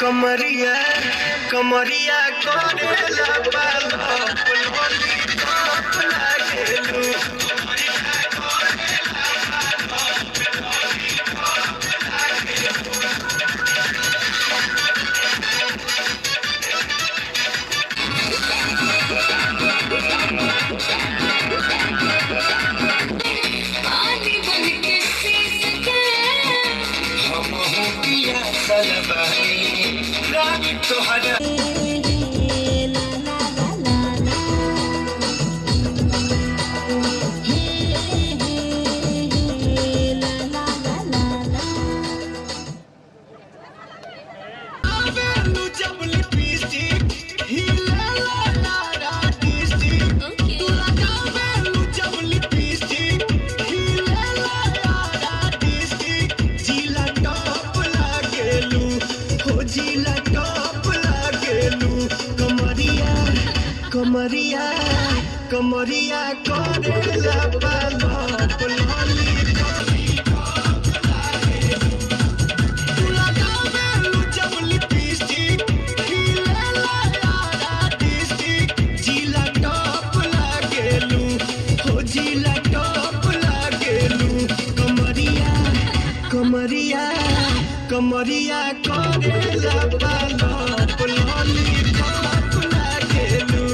कमरिया कमरिया करेला बालोप लॉलीपॉप लागेलू कमरिया कमरिया करेला बालोप लॉलीपॉप तू लगावेलू जब लिपस्टिक खिलेला यारा डिस्ट्रिक्ट जिला टॉप लागेलू हो जिला टॉप लागेलू कमरिया कमरिया कमरिया करेला बालोप लॉलीपॉप लागेलू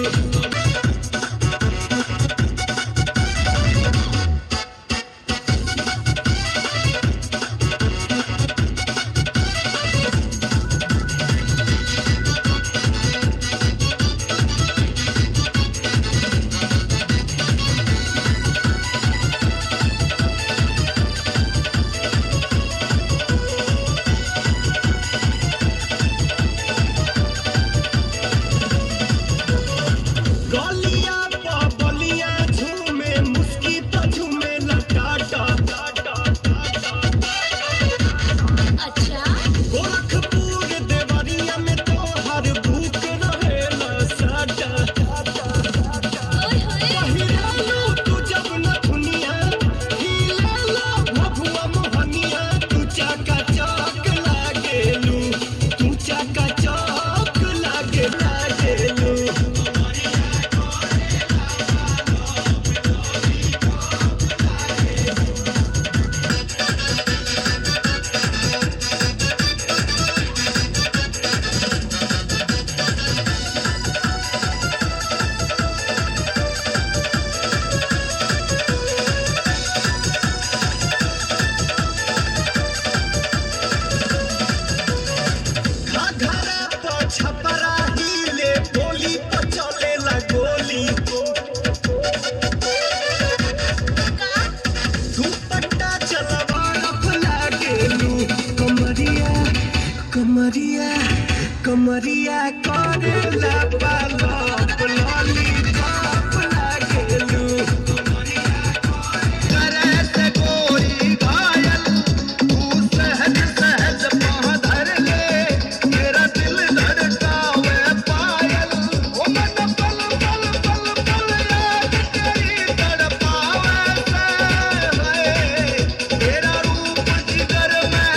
कमरिया कमरिया करेला बालोप लॉलीपॉप लागेलू करे से कोई घायल तू सहज सहज पाँव धर ले मेरा दिल धड़कावे पायल ओ मन पल पल पल पल याद तेरी तड़पावे से तेरा रूप जिगर में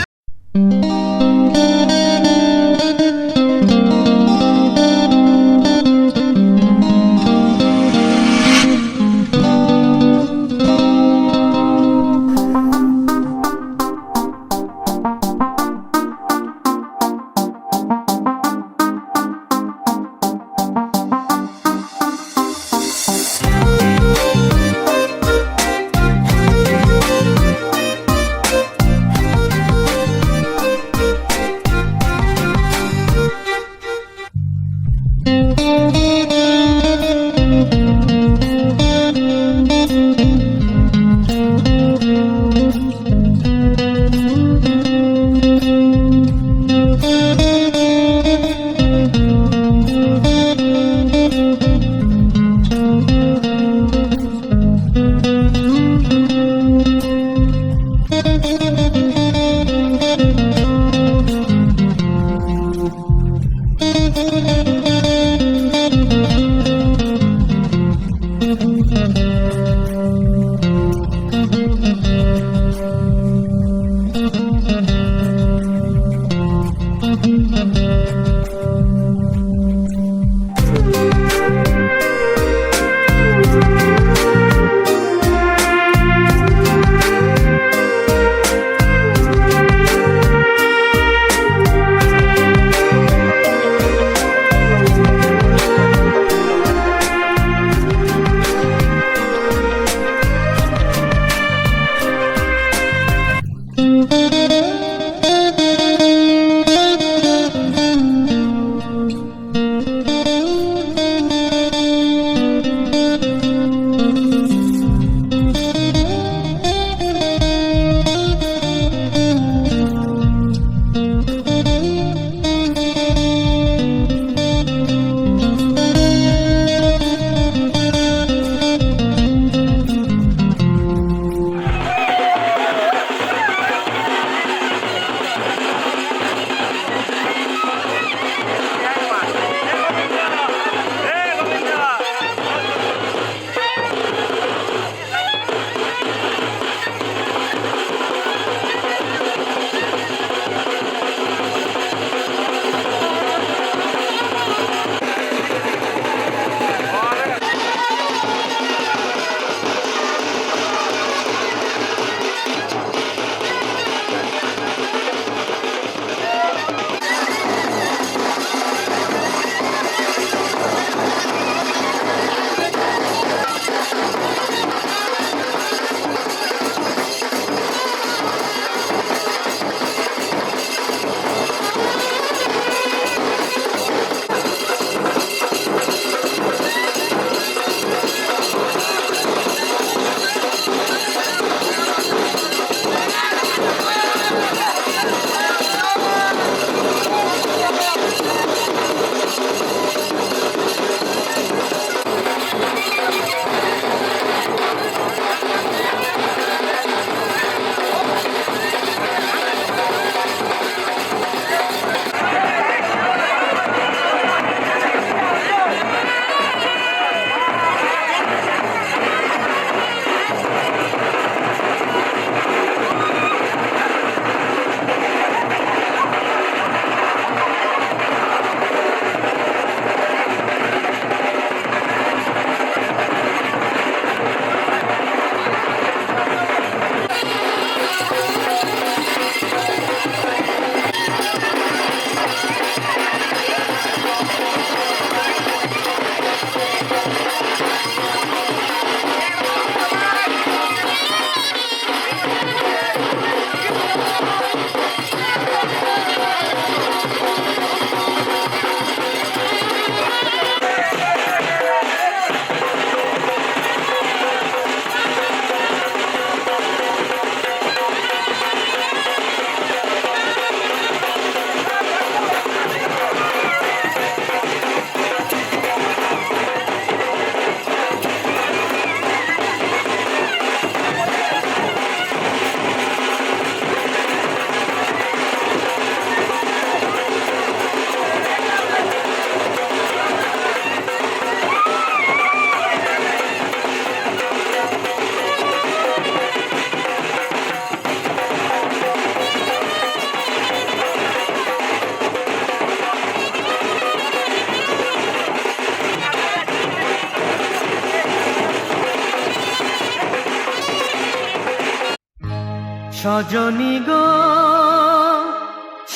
সজনী গো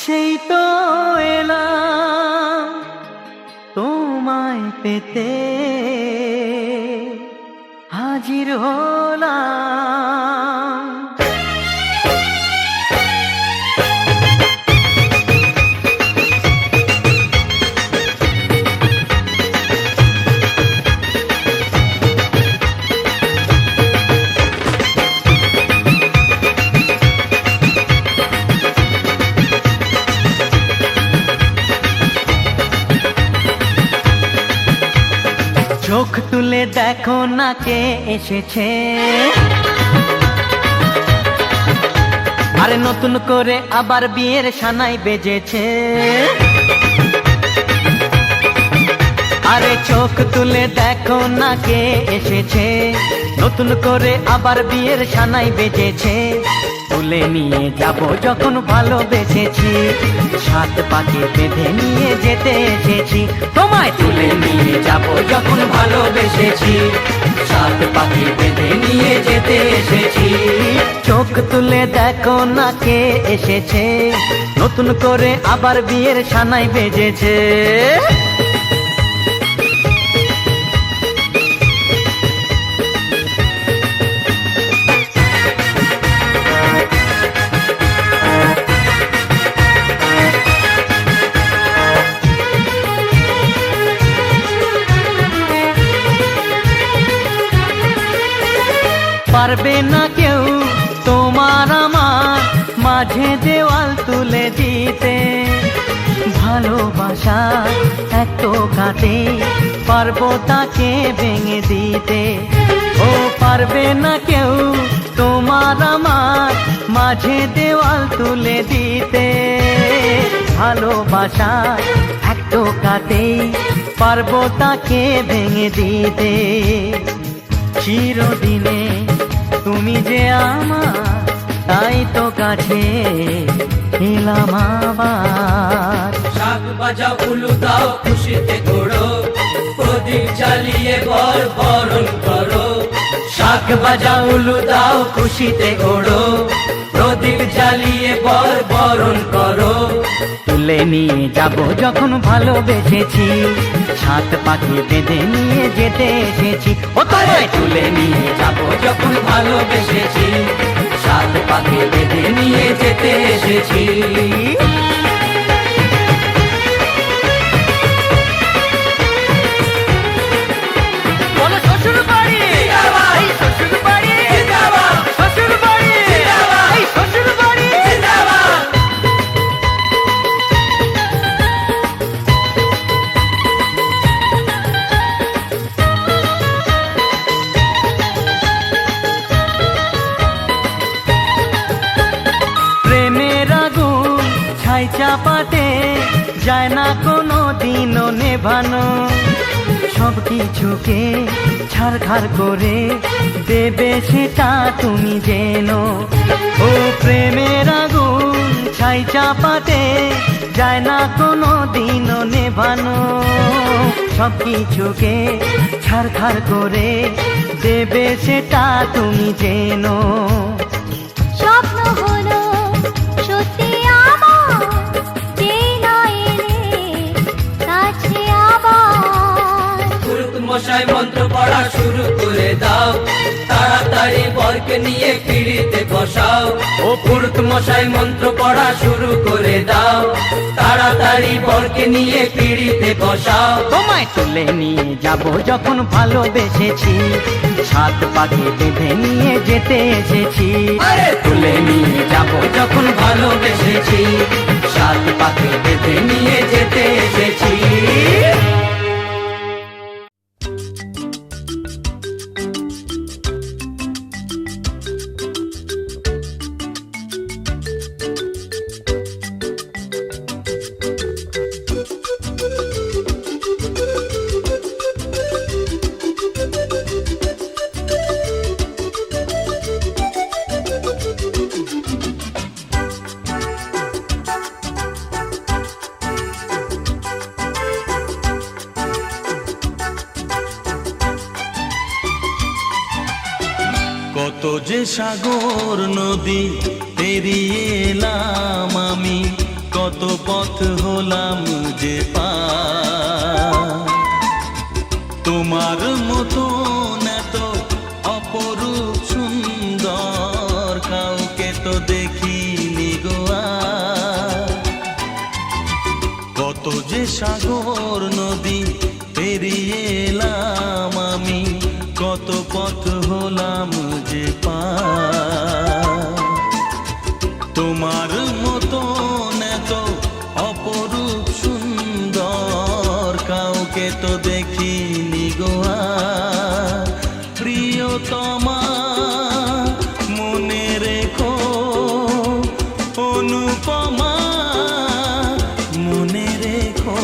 সেই তো এলাম তোমায় পেতে হাজির হলাম। চোখ তুলে দেখো না কে এসেছে, আরে নতুন করে আবার বিয়ের সানাই বেজেছে। আরে চোখ তুলে দেখো না কে এসেছে, নতুন করে আবার বিয়ের সানাই বেজেছে। তুলে নিয়ে যাব যখন ভালোবেসেছি, সাত পাকে বেঁধে নিয়ে যেতে এসেছি। তোমায় তুলে নিয়ে যাব যখন ভালোবেসেছি, সাত পাকে বেঁধে নিয়ে যেতে এসেছি। চোখ তুলে দেখো না কে এসেছে, নতুন করে আবার বিয়ের সানাই বেজেছে। পারবে না কেউ তোমার আমার মাঝে দেওয়াল তুলে দিতে, ভালোবাসা এত কাটে পারবো তাকে ভেঙে দিতে। ও পারবে না কেউ তোমার আমার মাঝে দেওয়াল তুলে দিতে, ভালোবাসা এত কাটে পারবো তাকে ভেঙে দিতে। চিরদিনে তুমি যে আমার, তাই তো কাছে এলাম আবার। শাক বাজাও উলু দাও খুশিতে ঘোড়ো, প্রদীপ জ্বালিয়ে বরণ করো। শাক বাজাও উলু দাও খুশিতে ওড়ো, প্রদীপ জ্বালিয়ে বরণ করো। তুলে নিয়ে যাব যখন ভালোবেসেছি, সাত পাখি বেঁধে নিয়ে যেতে এসেছি। ও তোমায় তুলে নিয়ে যাব যখন ভালোবেসেছি, সাত পাকে বেঁধে নিয়ে যেতে এসেছি। বলো শ্বশুর বাড়ি, এই শ্বশুর বাড়ি, শ্বশুর বাড়ি, এই শ্বশুর বাড়ি। প্রেমের আগুন ছাই চাপাতে যায় না কোনো দিনও নেভানো, সব কিছুকে ছাড়খাড় করে দেবে সেটা তুমি জেনো। ও প্রেমের আগুন ছাই চাপাতে যায় না কোনো দিনও নেভানো, সব কিছুকে ছাড়খাড় করে দেবে সেটা তুমি জেনো। স্বপ্ন হলো সত্যি আমার, যেই না এলে কাছে আবার। পুরুত মশাই মন্ত্র পড়া শুরু করে দাও, তাড়াতাড়ি বরকে নিয়ে পিড়িতে বসাও। ও পুরুত মশাই মন্ত্র পড়া শুরু করে দাও, তাড়াতাড়ি বরকে নিয়ে পিড়িতে বসাও। তোমায় তুলে নিয়ে যাব যখন ভালোবেসেছি, সাত পাখি বেঁধে নিয়ে যেতে এসেছি। আরে তুলে নিয়ে যাব যখন ভালোবেসেছি, সাত পাকে বেঁধে নিয়ে যেতে এসেছি। কত যে সাগর নদী পেরিয়ে এলাম আমি, কত পথ হলাম যে পার। তোমার মতো এত অপরূপ সুন্দর কাউকে তো দেখিনি গো আর। কত যে সাগর নদী পেরিয়ে এলাম আমি, কত পথ হলাম যে পার। তোমার মতো এত অপরূপ সুন্দর কাউকে তো দেখিনি গো আর। প্রিয়তমা মনে রেখো, অনুপমা মনে রেখো।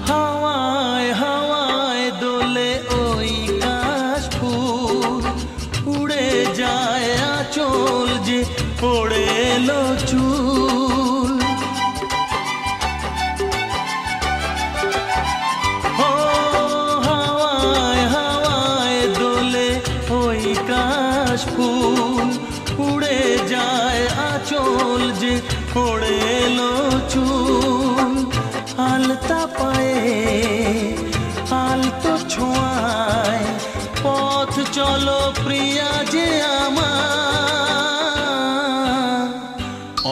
হাওয়ায় হাওয়ায় দোলে ওই কাশফুল, উড়ে যায় আঁচল যে পড়ে এলো চুল। ও হাওয়ায় হাওয়ায় দোলে ওই কাশফুল, উড়ে যায় আঁচল যে পড়ে এলো চুল। আলতা পায়ে আলতো ছোঁয়ায় পথ চলো প্রিয়া যে আমার।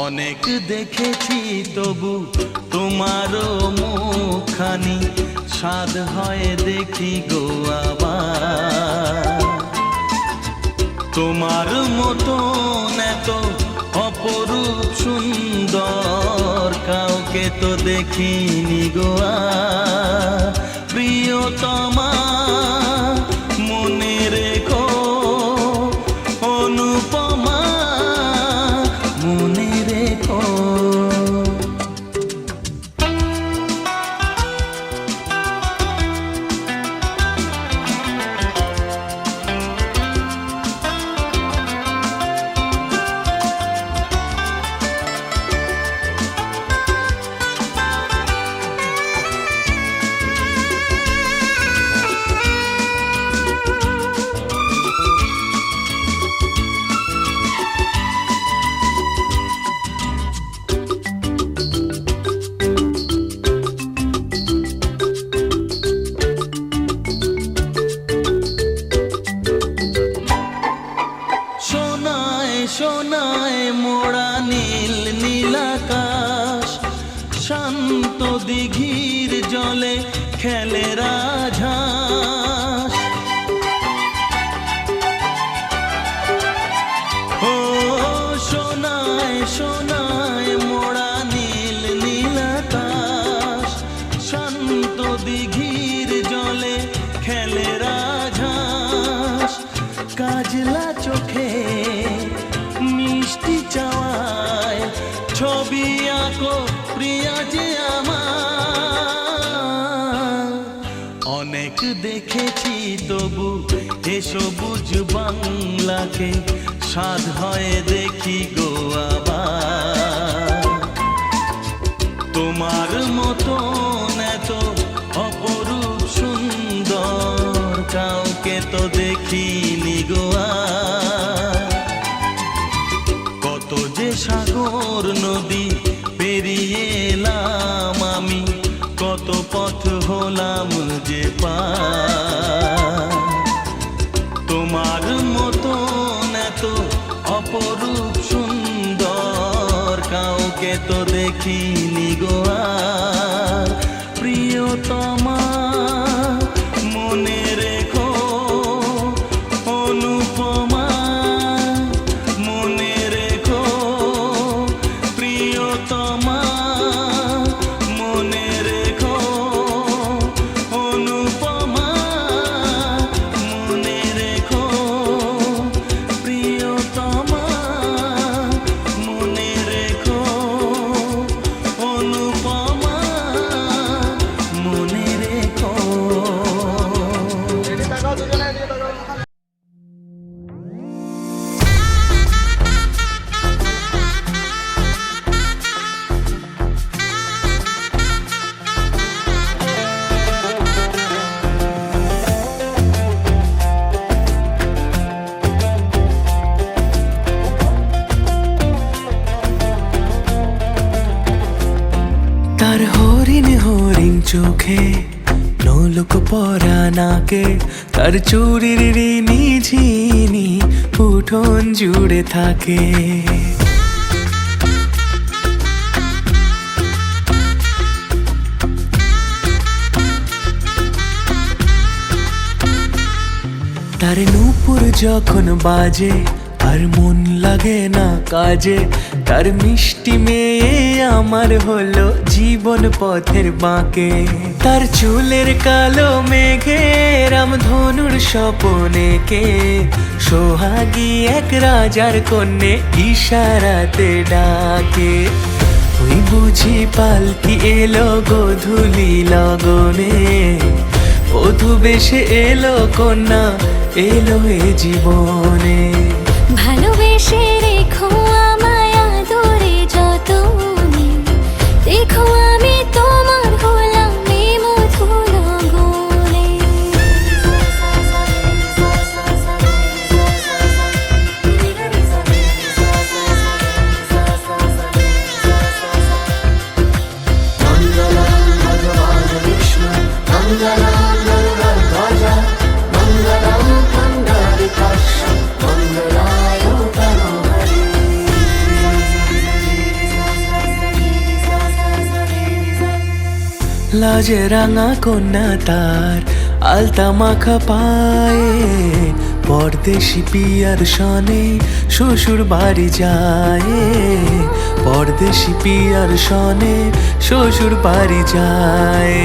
অনেক দেখেছি তবু তোমারও মুখখানি, স্বাদ হয় দেখি গো আবার। তোমার মতো এত অপরূপ সুন্দর কাউকে তো দেখিনি গো আর। প্রিয়তমা মনে রেখো, অনুপমা মনে রেখো। সোনায় মোড়া নীল নীলাকাশ, শান্ত দিঘির জলে খেলে রাজহাঁস। ও সোনায় সোনায় মোড়া নীল নীলাকাশ, শান্ত দিঘির জলে খেলে রাজহাঁস। কাজলা চোখে মিষ্টি চাওয়ায় ছবি আঁকো প্রিয়া যে আমার। অনেক দেখেছি তবু এ সবুজ বাংলাকে, স্বাদ হয় দেখি গো আবার। তোমার মতো এত অপরূপ সুন্দর কাউকে তো দেখিনি গো আর। কত যে সাগর নদী পেরিয়ে এলাম আমি, কত পথ হলাম যে পার। তোমার মতো এত অপরূপ সুন্দর কাউকে তো দেখিনি গো আর। প্রিয়তমা মনে রেখো, অনুপমা মনে রেখো। প্রিয় চোখে নোলক পরা নাকে তার চুরির রিনি ঝিনি উঠোন জুড়ে থাকে। তার নূপুর যখন বাজে আর মন লাগে না কাজে, তার মিষ্টি মেয়ে আমার হলো জীবন পথের বাঁকে। তার চুলের কালো মেঘে রামধনুর স্বপনে কে সোহাগী এক রাজার কন্যে ইশারাতে ডাকে। ওই বুঝি পালকি এলো গোধূলি লগনে, বধূ বেশে এলো কন্যা এলো এ জীবনে। ভালোবেসে রেখো আমায় আদরে যতনে, দেখো আমি তোমার হলাম এ মধু লগনে। লাজে রাঙা কন্যা তার আলতা মাখা পায়ে, পরদেশি পিয়ার সনে শ্বশুর বাড়ি যায়। পরদেশি পিয়ার সনে শ্বশুর বাড়ি যায়।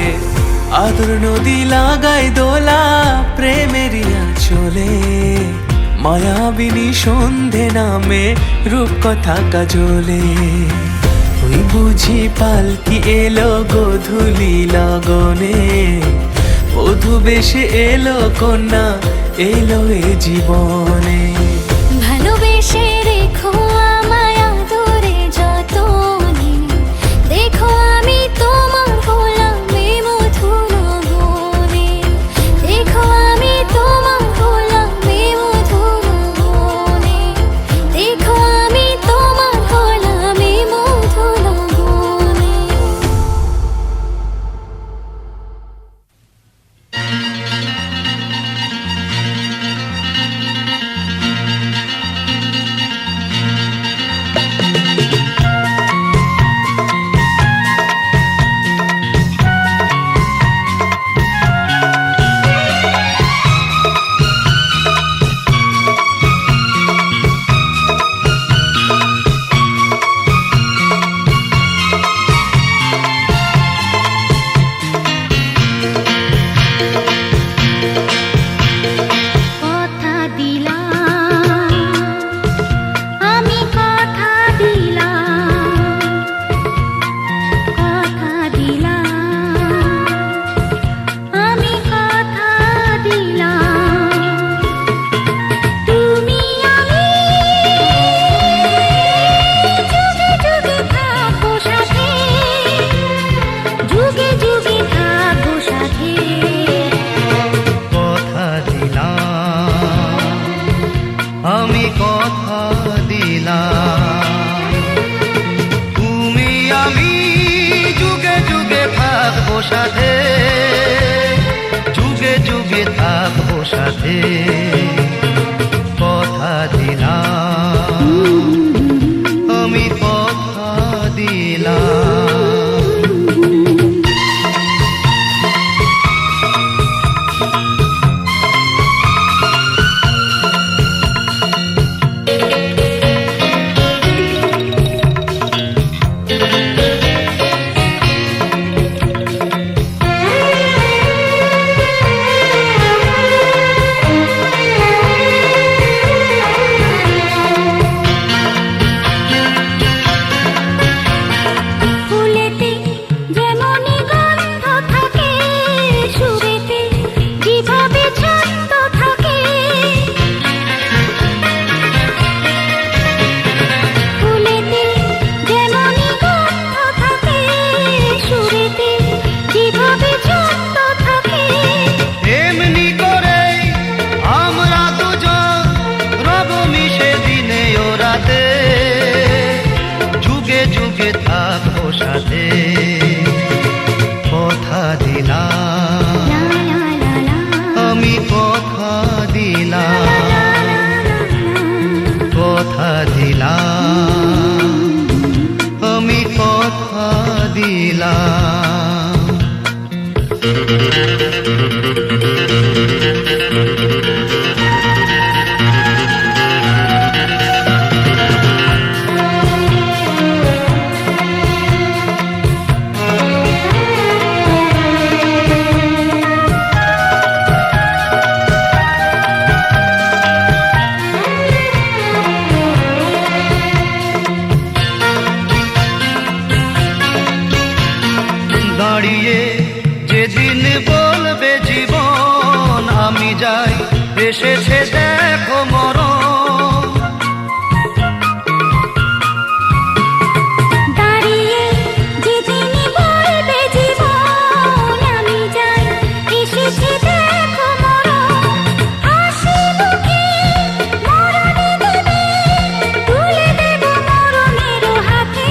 আদর নদী লাগায় দোলা প্রেমেরিয়া চলে, মায়াবিনী সন্ধে নামে রূপকথা কাজলে। ওই বুঝি পালকি এলো গোধূলি লগনে, বধূ বেশে এলো কন্যা এলো এ জীবনে। ভালোবেসে রেখো আমায় আদরে যতনে, দেখো আমি তোমার হলাম এ মধু লগনে। দেখো আমি তোমার হলাম এ মধু লগনে। দেখো আমি তোমার হলাম এ মধু লগনে। কথা দিলাম, আমি কথা দিলাম, কথা দিলাম, আমি কথা দিলাম। তুমি আমি যুগে যুগে থাকবো সাথে, যুগে যুগে থাকবো সাথে। কথা দিলাম, আমি কথা দিলাম, তুমি আমি যুগে যুগে থাকবো সাথে, যুগে যুগে থাকবো সাথে। কথা দিলাম, আমি কথা দিলাম। ফুলেতে যেমনই গন্ধ থাকে, সুরেতে যেভাবে ছন্দ থাকে। ফুলেতে যেমনই গন্ধ থাকে, সুরেতে যেভাবে ছন্দ থাকে। এমনি করে আমরা দুজন রব মিশে দিনে ও রাতে, যুগে যুগে থাকবো সাথে। কথা দিলাম, লা লা লা লা, আমি কথা দিলাম, কথা দিলাম, আমি কথা দিলাম। দাঁড়িয়ে যেদিন বলবে জীবন আমি যাই, এসেছে দেখো মরণ। দাঁড়িয়ে যেদিন বলবে জীবন আমি যাই, এসেছে দেখো মরণ। হাসি মুখে মরণে দেবে, তুলে দেব মরণের হাতে,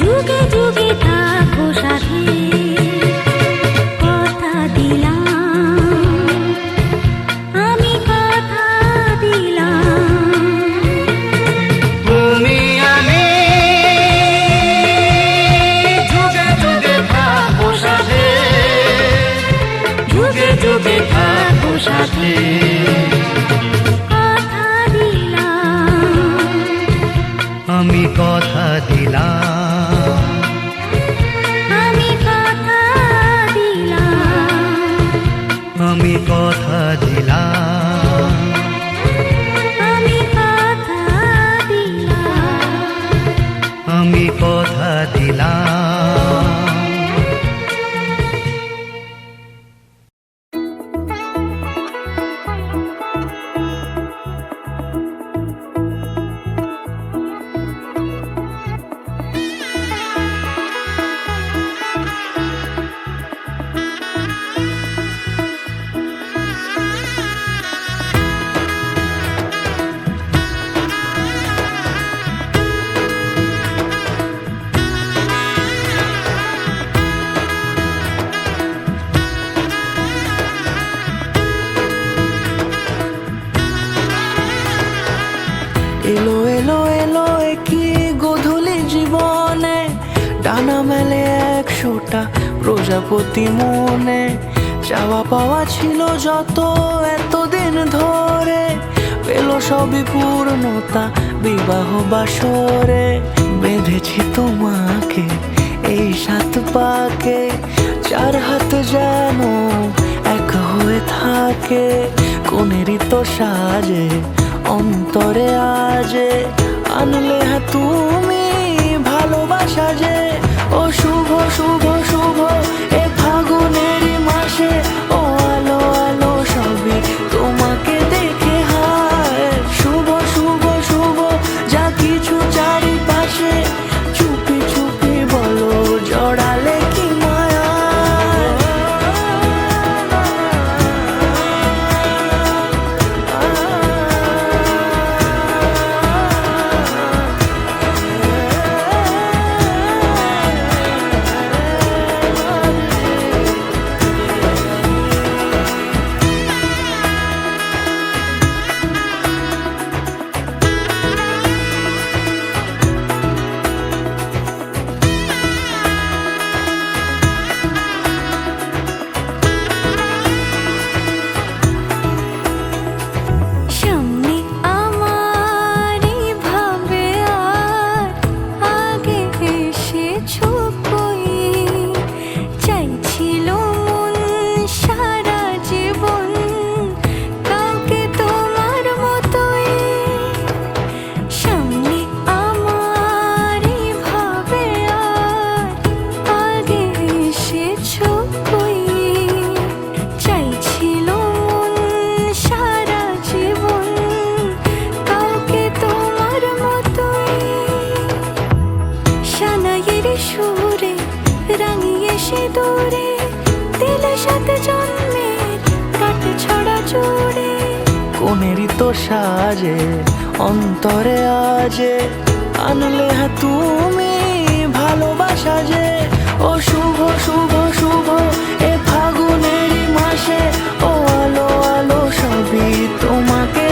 যুগে যুগে থাকো সাথে। কথা দিলাম, আমি কথা দিলাম, তুমি আমি যুগে যুগে থাকবো সাথে, যুগে যুগে থাকবো সাথে। কথা দিলাম, আমি কথা দিলাম, আমি কথা দিলাম, আমি কথা দিলাম, আমি কথা দিলাম, আমি কথা দিলাম। এলো এলো এলো কি গোধূলি জীবনে, ডানা মেলে 100টা প্রজাপতি মনে। চাওয়া পাওয়া ছিল যত এতদিন ধরে, পেল সবই পূর্ণতা বিবাহ বাসরে। বেঁধেছি তোমাকে এই 7 পাকে, 4 হাত যেন এক হয়ে থাকে। কোনেরই তো সাজে অন্তরে আজে, আনলে হ্যাঁ তুমি ভালোবাসা যে। ও শুভ শুভ শুভ এ ফাগুনেরই মাসে, ও আলো আলো সবই তোমাকে দেখে হায়। শুভ শুভ শুভ যা কিছু চারিপাশে, চুপি চুপি বলো জড়ালে কি মায়া। সামনে আমার ভাবে আর আগে এসেছো কই, চাইছিল মন সারা জীবন কাউকে তোমার মতোই। সামনে আমার ভাবে আর আগে এসেছো কই, চাইছিল মন সারা জীবন কাউকে তোমার মতোই। সানাইয়ের সুরে রাঙিয়ে সে দূরে, দিলে 7 জন্মের কাট ছড়া জুড়ে। কোনেরই তো সাজে অন্তরে আজে, আনলে হ্যাঁ তুমি ভালোবাসা যে। ও শুভ শুভ শুভ এ ফাগুনেরই মাসে, ও আলো আলো সবই তোমাকে